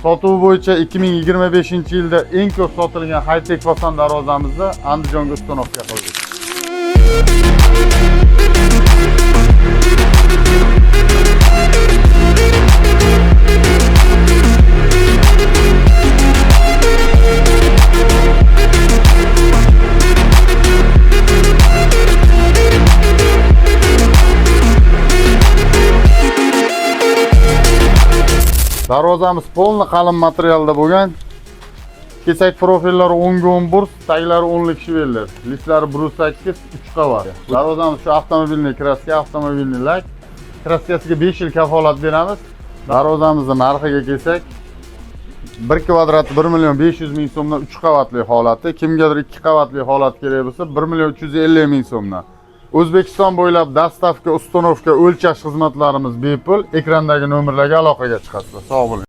Sotuvi bo'yicha 2025-yilda eng ko'p sotilgan high-tech fason darvozamizni Andijonga uстановка qildik. Darvozamiz polni qalin materialda bo'lgan. Kesak profillari 10 ga 10 burs, taglari 10 lik shivellar. Listlari 1.8, 3 qavat. Darvozamiz shu avtomobilning kraska, avtomobilning lak. Kraskasiga 5 yil kafolat beramiz. Darvozamizning narxiga kelsak, 1 kvadrati 1.500.000 so'mdan 3 qavatli holati, kimgadir 2 qavatli holat kerak bo'lsa 1.350.000 so'mdan. O'zbekiston bo'ylab dastavka, uстановка, o'lchash xizmatlarimiz bepul. Ekrandagi nomerlarga aloqaga chiqasizlar. Sog' bo'ling.